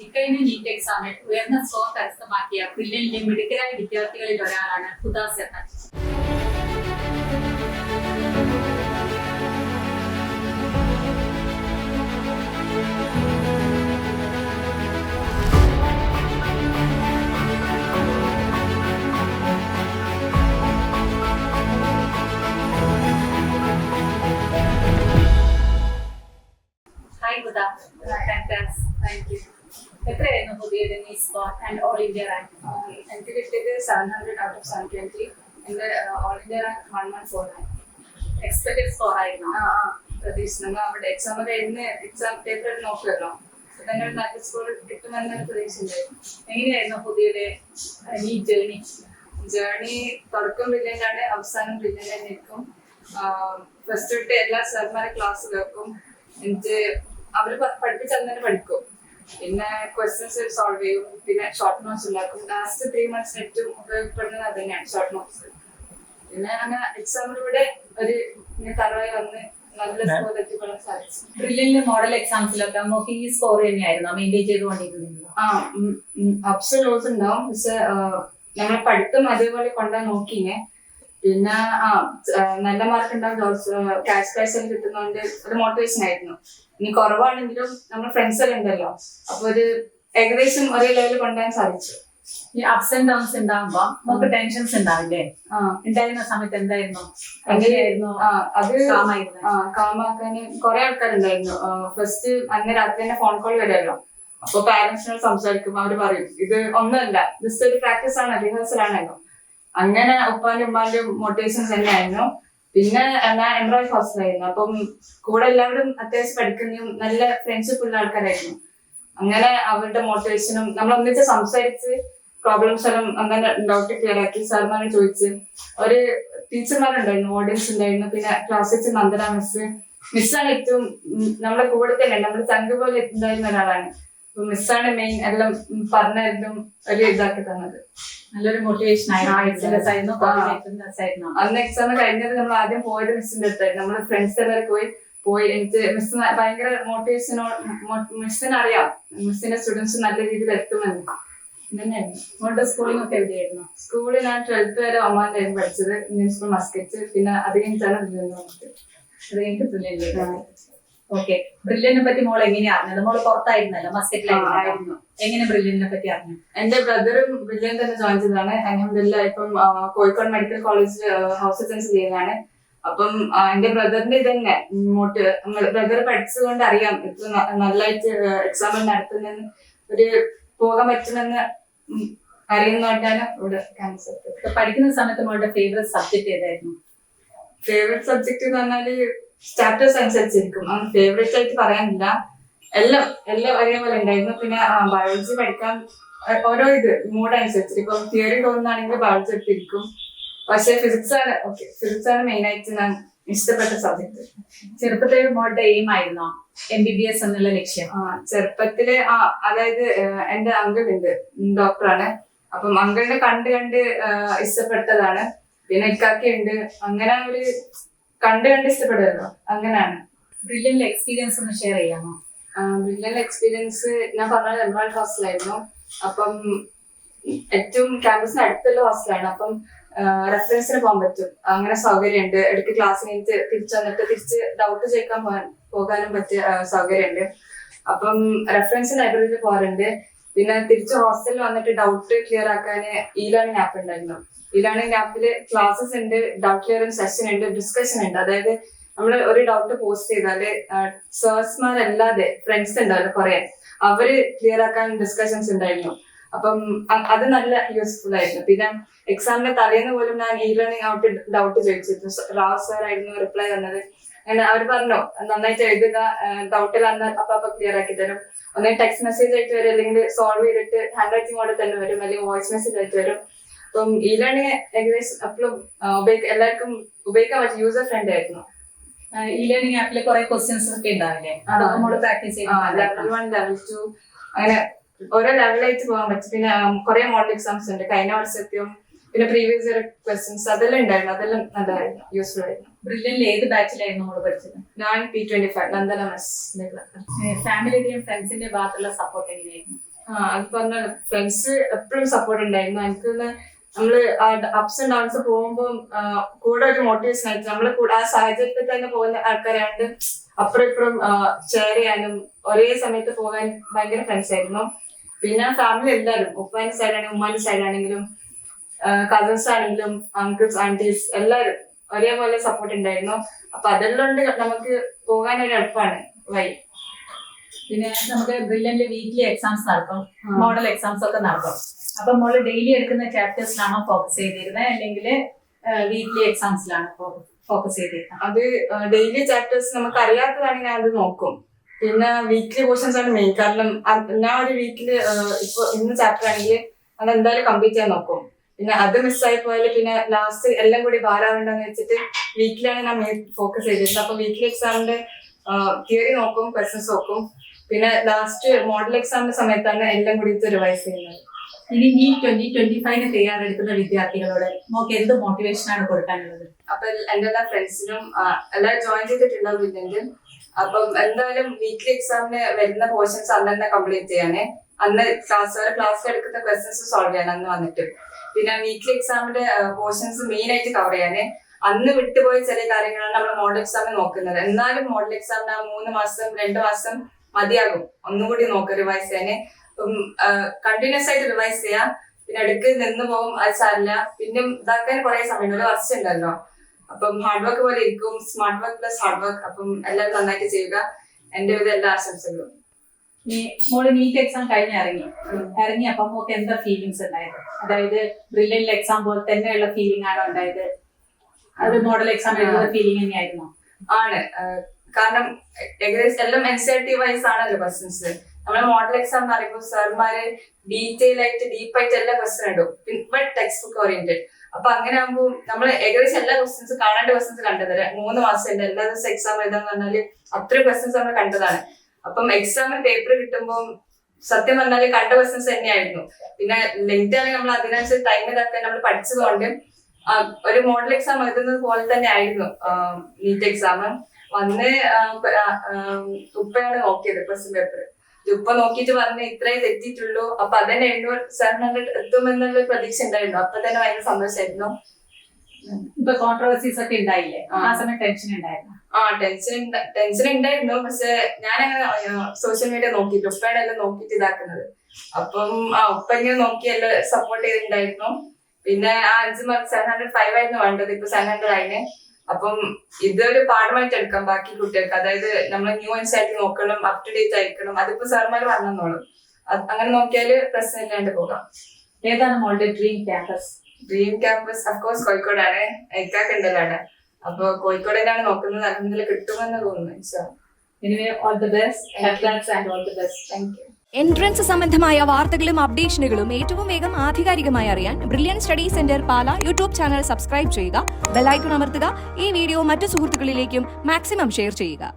ഇക്കഴിഞ്ഞ നീറ്റ് എക്സാമിൽ ഉയർന്ന സ്കോർ കരസ്ഥമാക്കിയ ബ്രില്യന്റിലെ മിടുക്കരായ വിദ്യാർത്ഥികളിൽ ഒരാളാണ് Huda Sehan. Hi Huda, thank you. എത്രയായിരുന്നു പുതിയത് നീ score and all India rank? എനിക്ക് കിട്ടിയത് 700 out of 720. എൻ്റെ all India rank 114. Expected score ആയിരുന്നു? പ്രതീക്ഷിച്ചു. നമ്മൾ അവിടെ എക്സാം കഴിഞ്ഞ് എക്സാം പേപ്പർ നോക്കുമല്ലോ, തന്നെ ഒരു നല്ല സ്കോർ കിട്ടുമെന്നൊരു പ്രതീക്ഷയുണ്ടായിരുന്നു. എങ്ങനെയായിരുന്നു പുതിയത് നീ ജേർണി തുടക്കം ബ്രില്യൻ്റ് ആണ്, അവസാനം ബ്രില്യൻ്റ് തന്നെ നിൽക്കും. ഫസ്റ്റ് തൊട്ട് എല്ലാ സാർമാരെ ക്ലാസ് കേൾക്കും. എന്നിട്ട് അവർ പഠിപ്പിച്ച് തന്നെ പഠിക്കും. പിന്നെ ക്വസ്റ്റ്യൻസ് സോൾവ് ചെയ്യും. പിന്നെ ഷോർട്ട് നോട്ട്സ് ഉണ്ടാക്കും. ലാസ്റ്റ് 3 months ഏറ്റവും ഉപയോഗപ്പെടുന്നത് അത് തന്നെയാണ്, ഷോർട്ട് നോട്ട്സ്. പിന്നെ അങ്ങനെ എക്സാമിലൂടെ ഒരു തറവായി വന്ന് നല്ല സ്കോർ എത്തിപ്പെടാൻ സാധിച്ചു. ബ്രില്യന്റിലെ മോഡൽ എക്സാംസിലൊക്കെ നമുക്ക് ഈ സ്കോർ തന്നെയായിരുന്നു മെയിൻറ്റെയിൻ ചെയ്തുകൊണ്ടിരുന്നത്? അപ്സ് ആൻഡ് ലോസ് ഉണ്ടാവും. പക്ഷെ നമ്മളെ പഠിത്തം അതേപോലെ കൊണ്ടുപോകാൻ നോക്കിനെ. പിന്നെ നല്ല മാർക്ക് ഉണ്ടാവും. ക്യാഷ് പ്രൈസ് എല്ലാം കിട്ടുന്നതുകൊണ്ട് ഒരു മോട്ടിവേഷൻ ആയിരുന്നു. ഇനി കുറവാണെങ്കിലും നമ്മൾ ഫ്രണ്ട്സ് എല്ലാം ഉണ്ടല്ലോ, അപ്പൊ ഒരു ഏകദേശം ഒരേ ലെവലിൽ കൊണ്ടുപോകാൻ സാധിച്ചു. ഈ അപ്സ് ആൻഡ് ഡൗൺസ് ഉണ്ടാകുമ്പോ നമുക്ക് ടെൻഷൻസ് ഉണ്ടാവില്ലേ? ഉണ്ടായിരുന്ന സമയത്ത് എന്തായിരുന്നു, എങ്ങനെയായിരുന്നു അത് കാമാക്കാന് കുറെ ആൾക്കാരുണ്ടായിരുന്നു. ഫസ്റ്റ് അന്ന് രാത്രി തന്നെ ഫോൺ കോൾ വരുമല്ലോ, അപ്പൊ പാരന്റ്സിനോട് സംസാരിക്കും. അവര് പറയും ഇത് ഒന്നുമല്ല, ജസ്റ്റ് ഒരു പ്രാക്ടീസ് ആണ്, റിഹേഴ്സൽ ആണല്ലോ. അങ്ങനെ ഉപ്പാന്റെ ഉമ്മാന്റെ മോട്ടിവേഷൻസ് തന്നെയായിരുന്നു. പിന്നെ ഞാൻ എംബ്രോയിഡറി ഹോസ്റ്റലായിരുന്നു. അപ്പം കൂടെ എല്ലാവരും അത്യാവശ്യം പഠിക്കുന്നതും നല്ല ഫ്രണ്ട്ഷിപ്പ് ഉള്ള ആൾക്കാരായിരുന്നു. അങ്ങനെ അവരുടെ മോട്ടിവേഷനും നമ്മൾ ഒന്നിച്ച് സംസാരിച്ച് പ്രോബ്ലംസ് എല്ലാം അങ്ങനെ ഡൗട്ട് ക്ലിയർ ആക്കി സാർമാരെ ചോദിച്ച്. ഒരു ടീച്ചർമാരുണ്ടായിരുന്നു, ഓഡിയൻസ് ഉണ്ടായിരുന്നു. പിന്നെ ക്ലാസ് ടീച്ചർ നന്ദന മിസ്സാണ് ഏറ്റവും നമ്മളെ കൂടെ തന്നെ, നമ്മുടെ ചങ്ക് പോലെ ഉണ്ടായിരുന്ന ഒരാളാണ്. അപ്പൊ മിസ്സാണ് മെയിൻ എല്ലാം പറഞ്ഞതും ഒരു ഇതാക്കി തന്നത്. നല്ലൊരു മോട്ടിവേഷൻ ആയിരുന്നു. അന്ന് എക്സാം കഴിഞ്ഞത് നമ്മൾ ആദ്യം പോയത് മിസ്സിന്റെ അടുത്തായിരുന്നു. നമ്മള് ഫ്രണ്ട്സ് എല്ലാവരും പോയി എനിക്ക് മിസ് ഭയങ്കര മിസ്സിന് അറിയാം മിസ്സിന്റെ സ്റ്റുഡൻസ് നല്ല രീതിയിൽ എത്തുമെന്ന്. അങ്ങനെയായിരുന്നു. സ്കൂളിംഗ് ഒക്കെ എവിടെയായിരുന്നു? സ്കൂളിൽ ഞാൻ 12th വരെ ഒമാനിലായിരുന്നു പഠിച്ചത്, ഇന്ത്യൻ സ്കൂൾ മസ്കറ്റ്. പിന്നെ അത് കഴിഞ്ഞിട്ടാണ് ഓക്കെ. ബ്രില്യന്റിനെ പറ്റി മോൾ എങ്ങനെയാ അറിഞ്ഞത്? മോള് പുറത്തായിരുന്നല്ലോ, മസ്കറ്റിലായിരുന്നു. എങ്ങനെ ബ്രില്യന്റിനെ പറ്റി അറിഞ്ഞു? എന്റെ ബ്രദറും ബ്രില്യൻ തന്നെ ജോയിൻ ചെയ്തതാണ്. അൽഹംദുലില്ലാഹ് ഇപ്പം കോഴിക്കോട് മെഡിക്കൽ കോളേജിൽ ഹൗസ് സർജൻസി ചെയ്യുന്നതാണ്. അപ്പം എന്റെ ബ്രദറിന്റെ ഇത് തന്നെ ബ്രദർ പഠിച്ചതുകൊണ്ട് അറിയാം ഇത്ര നല്ലതായിട്ട് എക്സാമിൽ നടത്തുന്നെന്ന്, ഒരു പോകാൻ പറ്റുമെന്ന് അറിയുന്നതുകൊണ്ടാണ് ഇവിടെ ക്യാൻസർ. പഠിക്കുന്ന സമയത്ത് മോളുടെ ഫേവറേറ്റ് സബ്ജക്ട് ഏതായിരുന്നു? ഫേവറേറ്റ് സബ്ജക്ട് എന്ന് പറഞ്ഞാല് ചാപ്റ്റേഴ്സ് അനുസരിച്ചിരിക്കും. ഫേവറേറ്റ് ആയിട്ട് പറയാനില്ല, എല്ലാം ഒരേപോലെ ഉണ്ടായിരുന്നു. പിന്നെ ബയോളജി പഠിക്കാൻ ഓരോ മൂഡ് അനുസരിച്ചിട്ട്, ഇപ്പം തിയറി തോന്നുന്നാണെങ്കിൽ ബയോളജി എടുത്തിരിക്കും. പക്ഷെ ഫിസിക്സ് ആണ് മെയിൻ ആയിട്ട് ഞാൻ ഇഷ്ടപ്പെട്ട സബ്ജക്ട്. ചെറുപ്പത്തിൽ മോളുടെ എയിം ആയിരുന്നോ MBBS എന്നുള്ള ലക്ഷ്യം? ചെറുപ്പത്തില് അതായത് എന്റെ അങ്കിൾ ഉണ്ട്, ഡോക്ടറാണ്. അപ്പം അങ്കിളിനെ കണ്ട് ഇഷ്ടപ്പെട്ടതാണ്. പിന്നെ ഇക്കാക്കയുണ്ട്, അങ്ങനെ ഒരു കണ്ട് ഇഷ്ടപ്പെടുമല്ലോ, അങ്ങനെയാണ്. ബ്രില്യന്റിലെ എക്സ്പീരിയൻസ് ഒന്ന് ഷെയർ ചെയ്യാമോ? ബ്രില്യന്റിലെ എക്സ്പീരിയൻസ് ഞാൻ പറഞ്ഞത് എംബ്രോയിഡറി ഹോസ്റ്റലായിരുന്നു. അപ്പം ഏറ്റവും ക്യാമ്പസിന് അടുത്തുള്ള ഹോസ്റ്റലാണ്. അപ്പം റെഫറൻസിന് പോകാൻ പറ്റും, അങ്ങനെ സൗകര്യമുണ്ട്. ഇടയ്ക്ക് ക്ലാസ് കഴിഞ്ഞിട്ട് തിരിച്ച് ഡൗട്ട് ചോദിക്കാൻ പോകാനും പറ്റിയ സൗകര്യമുണ്ട്. അപ്പം റെഫറൻസ് ലൈബ്രറിയിൽ പോകാറുണ്ട്. പിന്നെ തിരിച്ച് ഹോസ്റ്റലിൽ വന്നിട്ട് ഡൗട്ട് ക്ലിയർ ആക്കാൻ ലേണിംഗ് ആപ്പ് ഉണ്ടായിരുന്നു. ലേണിംഗ് ആപ്പില് ക്ലാസ്സസ് ഉണ്ട്, ഡൗട്ട് ക്ലിയറിംഗ് സെഷൻ ഉണ്ട്, ഡിസ്കഷൻ ഉണ്ട്. അതായത് നമ്മള് ഒരു ഡൗട്ട് പോസ്റ്റ് ചെയ്താല് സേഴ്സ്മാരല്ലാതെ ഫ്രണ്ട്സ് ഉണ്ടാവില്ല കുറെ, അവര് ക്ലിയർ ആക്കാൻ ഡിസ്കഷൻസ് ഉണ്ടായിരുന്നു. അപ്പം അത് നല്ല യൂസ്ഫുൾ ആയിരുന്നു. പിന്നെ എക്സാമിന്റെ തലേന്ന് പോലും ഞാൻ ലേണിംഗ് ആപ്പ് ഡൗട്ട് ചോദിച്ചിരുന്നു. റാവ് സാർ ആയിരുന്നു റിപ്ലൈ തന്നത്. അങ്ങനെ അവർ പറഞ്ഞു നന്നായിട്ട് എഴുതുക, ഡൗട്ടിൽ വന്നാൽ അപ്പൊ ക്ലിയർ ആക്കി തരും. ഒന്നെങ്കിൽ ടെക്സ്റ്റ് മെസ്സേജ് ആയിട്ട് വരും, അല്ലെങ്കിൽ സോൾവ് ചെയ്തിട്ട് ഹാൻഡ് റൈറ്റിംഗ് മോഡിൽ തന്നെ വരും, അല്ലെങ്കിൽ വോയിസ് മെസ്സേജ് ആയിട്ട് വരും. അപ്പം ലേണിംഗ് ഏകദേശം എപ്പോഴും എല്ലാവർക്കും ഉപയോഗിക്കാൻ പറ്റിയ യൂസർ ഫ്രണ്ട്ലി ആയിരുന്നു. ലേണിംഗ് ആപ്പിൽ കുറെ ക്വസ്റ്റ്യൻസ് ഒക്കെ ഉണ്ടാവില്ലേ? പ്രാക്ടീസ് ലെവൽ 1 ലെവൽ 2 അങ്ങനെ ഓരോ ലെവലായിട്ട് പോകാൻ പറ്റും. പിന്നെ കുറെ മോഡൽ എക്സാംസ് ഉണ്ട്, കഴിഞ്ഞ വർഷത്തെയും പിന്നെ പ്രീവിയസ് ഇയർ ക്വസ്റ്റ്യൻസ് അതെല്ലാം ഉണ്ടായിരുന്നു. അതെല്ലാം നല്ലതായിരുന്നു, യൂസ്ഫുൾ ആയിരുന്നു. ബ്രില്യന്റിൽ ഏത് ബാച്ചിലായിരുന്നു നമ്മൾ പഠിച്ചത്? ഞാൻ P25 നന്ദന. ഫാമിലിയുടെയും ഫ്രണ്ട്സിന്റെ ഭാഗത്തുള്ള സപ്പോർട്ട് എങ്ങനെയായിരുന്നു? അത് പറഞ്ഞ ഫ്രണ്ട്സ് എപ്പോഴും സപ്പോർട്ട് ഉണ്ടായിരുന്നു. എനിക്ക് നമ്മള് അപ്സ് ആൻഡ് ഡൗൺസ് പോകുമ്പോൾ കൂടെ ഒരു മോട്ടിവേഷൻ ആയിട്ട് നമ്മള് കൂടെ ആ സാഹചര്യത്തിൽ തന്നെ പോകുന്ന ആൾക്കാരാണ്ട് അപ്പുറം ഇപ്പുറം ഷെയർ ചെയ്യാനും ഒരേ സമയത്ത് പോകാൻ ഭയങ്കര ഫ്രണ്ട്സ് ആയിരുന്നു. പിന്നെ ഫാമിലി എല്ലാവരും ഉപ്പാന്റെ സൈഡാണെങ്കിലും ഉമ്മാന്റെ സൈഡാണെങ്കിലും കസിൻസ് ആണെങ്കിലും അങ്കിൾസ് ആന്റീസ് എല്ലാവരും ഒരേപോലെ സപ്പോർട്ട് ഉണ്ടായിരുന്നു. അപ്പൊ അതെല്ലാം കൊണ്ട് നമുക്ക് പോകാൻ ഒരു എളുപ്പമാണ് വഴി. പിന്നെ നമുക്ക് ബ്രില്യന്റ് വീക്ക്ലി എക്സാംസ് നടക്കും, മോഡൽ എക്സാംസ് ഒക്കെ നടക്കും. അപ്പൊ മോള് ഡെയിലി എടുക്കുന്ന ചാപ്റ്റേഴ്സിലാണോ ഫോക്കസ് ചെയ്തിരുന്നത് അല്ലെങ്കിൽ വീക്ക്ലി എക്സാംസിലാണോ ഫോക്കസ് ചെയ്തിരുന്നത്? അത് ഡെയിലി ചാപ്റ്റേഴ്സ് നമുക്ക് അറിയാത്തതാണെങ്കിൽ ഞാൻ അത് നോക്കും. പിന്നെ വീക്ക്ലി പോർഷൻസ് ആണ് മെയിൻ. കാരണം ഞാൻ ഒരു വീക്കില് ഇപ്പൊ ഇന്ന് ചാപ്റ്റർ ആണെങ്കിൽ അത് എന്തായാലും കംപ്ലീറ്റ് ചെയ്യാൻ നോക്കും. പിന്നെ അത് മിസ്സായി പോയാൽ പിന്നെ ലാസ്റ്റ് എല്ലാം കൂടി ഭാരമുണ്ടെന്ന് വെച്ചിട്ട് വീക്കിലാണ് ഞാൻ മെയിൻ ഫോക്കസ് ചെയ്തിരുന്നത്. അപ്പൊ വീക്ക്ലി എക്സാമിന്റെ തിയറി നോക്കും, ക്വസ്റ്റൻസ് നോക്കും. പിന്നെ ലാസ്റ്റ് മോഡൽ എക്സാമിന്റെ സമയത്താണ് എല്ലാം കൂടി റിവൈസ് ചെയ്യുന്നത്. ഇനി NEET 2025 തയ്യാറെടുക്കുന്ന വിദ്യാർത്ഥികളോട് നമുക്ക് എന്ത് മോട്ടിവേഷൻ ആണ് കൊടുക്കാനുള്ളത്? അപ്പൊ എന്റെ എല്ലാ ഫ്രണ്ട്സിനും എല്ലാവരും ജോയിൻ ചെയ്തിട്ടുണ്ടാവും ഇല്ലെങ്കിൽ അപ്പം എന്തായാലും വീക്ക്ലി എക്സാമിന് വരുന്ന പോർഷൻസ് അന്ന് തന്നെ കംപ്ലീറ്റ് ചെയ്യാനേ. അന്ന് ക്ലാസ്സിൽ എടുക്കുന്ന ക്വസ്റ്റൻസ് സോൾവ് ചെയ്യാൻ അന്ന് വന്നിട്ട്. പിന്നെ വീക്ക്ലി എക്സാമിന്റെ പോർഷൻസ് മെയിൻ ആയിട്ട് കവർ ചെയ്യാനേ. അന്ന് വിട്ടുപോയ ചില കാര്യങ്ങളാണ് നമ്മൾ മോഡൽ എക്സാമിന് നോക്കുന്നത്. എന്നാലും മോഡൽ എക്സാമിന് 3 മാസം 2 മാസം മതിയാകും ഒന്നുകൂടി നോക്കുക റിവൈസ് ചെയ്യാന്. കണ്ടിന്യൂസ് ആയിട്ട് റിവൈസ് ചെയ്യാം. പിന്നെ അടുക്ക് നിന്ന് പോകും, അത് സാരില്ല. പിന്നെ ഇതാക്കാൻ കുറെ സമയം, 1 വർഷം ഉണ്ടല്ലോ. അപ്പം ഹാർഡ് വർക്ക് പോലെ ഇരിക്കും, smart work plus hard work. അപ്പം എല്ലാവരും നന്നായിട്ട് ചെയ്യുക. എന്റെ വിധ എല്ലാ ആശംസകളും. മോള് NEET എക്സാം കഴിഞ്ഞ് ഇറങ്ങി അപ്പൊ നമുക്ക് എന്താ ഫീലിങ്സ് ഉണ്ടായത്? അതായത് ബ്രില്യന്റ് എക്സാം പോലെ തന്നെയുള്ള ഫീലിംഗ് ആണോ ഉണ്ടായത്? അത് മോഡൽ എക്സാം എഴുതുന്ന ഫീലിംഗ് തന്നെയായിരുന്നോ? ആണ്. കാരണം ഏകദേശം എല്ലാം NCERT വൈസ് ആണല്ലോ ക്വസ്റ്റൻസ്. നമ്മള് മോഡൽ എക്സാം എന്ന് പറയുമ്പോൾ സാർമാര് ഡീറ്റെയിൽ ആയിട്ട് ഡീപ്പായിട്ട് എല്ലാ ക്വസ്റ്റൻ ഇടും, ബട്ട് ടെക്സ്റ്റ് ബുക്ക് ഓറിയന്റഡ്. അപ്പൊ അങ്ങനെ ആകുമ്പോൾ നമ്മൾ ഏകദേശം എല്ലാ ക്വസ്റ്റൻസ് കാണേണ്ട ക്വസ്റ്റൻസ് കണ്ടത് 3 മാസം ഉണ്ട്. എല്ലാ ദിവസം എക്സാം എഴുതാന്ന് പറഞ്ഞാല് അത്രയും ക്വസ്റ്റൻസ് നമ്മൾ കണ്ടതാണ്. അപ്പം എക്സാമിന് പേപ്പർ കിട്ടുമ്പോൾ സത്യം പറഞ്ഞാല് കണ്ട ക്വസ്റ്റൻസ് തന്നെയായിരുന്നു. പിന്നെ ലെങ്ത് ആണെങ്കിൽ നമ്മൾ അതിനനുസരിച്ച് ടൈം ഇതാക്കാൻ നമ്മൾ പഠിച്ചതുകൊണ്ട് ഒരു മോഡൽ എക്സാം എഴുതുന്നത് പോലെ തന്നെ ആയിരുന്നു NEET എക്സാം. വന്ന് ഉപ്പയാണ് നോക്കിയത് ക്വസ്റ്റ്യൻ പേപ്പർ. ഉപ്പ നോക്കിയിട്ട് പറഞ്ഞ് ഇത്രേ തെറ്റിയിട്ടുള്ളൂ. അപ്പൊ അതന്നെ 700 എത്തുമെന്നുള്ള പ്രതീക്ഷ ഉണ്ടായിരുന്നു. അപ്പൊ തന്നെ ഭയങ്കര സന്തോഷമായിരുന്നു. ഇപ്പൊ കോൺട്രവേഴ്സീസ് ഒക്കെ ഉണ്ടായില്ലേ, ആ സമയം ടെൻഷൻ ഉണ്ടായിരുന്നു? ടെൻഷൻ ഉണ്ടായിരുന്നു. പക്ഷെ ഞാനങ്ങനെ സോഷ്യൽ മീഡിയ നോക്കിയിട്ട് ഉപ്പയുടെ എല്ലാം നോക്കിയിട്ട് ഇതാക്കുന്നത്. അപ്പം ഉപ്പ ഇങ്ങനെ നോക്കി എല്ലാം സപ്പോർട്ട് ചെയ്തിട്ടുണ്ടായിരുന്നു. പിന്നെ 5 മാർക്ക് 705 ആയിരുന്നു വേണ്ടത്, ഇപ്പൊ 700 ആയിന്. അപ്പം ഇതൊരു പാഠമായിട്ട് എടുക്കാം ബാക്കി കുട്ടികൾക്ക്. അതായത് നമ്മൾ ന്യൂ ആയിട്ട് നോക്കണം, അപ് ടു ഡേറ്റ് ആയിരിക്കണം. അതിപ്പോ സാർമാർ പറഞ്ഞോളും. അങ്ങനെ നോക്കിയാല് പ്രശ്നം ഇല്ലാണ്ട് പോകാം. ഏതാണ് മോളുടെ dream campus? Dream campus of course കോഴിക്കോടാണ്. ഇക്കാക്ക് ഉണ്ടല്ലോ അവിടെ. അപ്പൊ കോഴിക്കോടിനാണ് നോക്കുന്നത്. അതിൽ കിട്ടുമെന്ന് തോന്നുന്നു. Anyway, all the best. Congrats and all the best. Thank you. Entrance സംബന്ധമായ വാർത്തകളും അപ്ഡേഷനുകളും ഏറ്റവും വേഗം ആധികാരികമായി അറിയാൻ ബ്രില്യന്റ് സ്റ്റഡി സെന്റർ പാല യൂട്യൂബ് ചാനൽ സബ്സ്ക്രൈബ് ചെയ്യുക, ബെൽ ഐക്കൺ അമർത്തുക. ഈ വീഡിയോ മറ്റു സുഹൃത്തുക്കളിലേക്കും മാക്സിമം ഷെയർ ചെയ്യുക.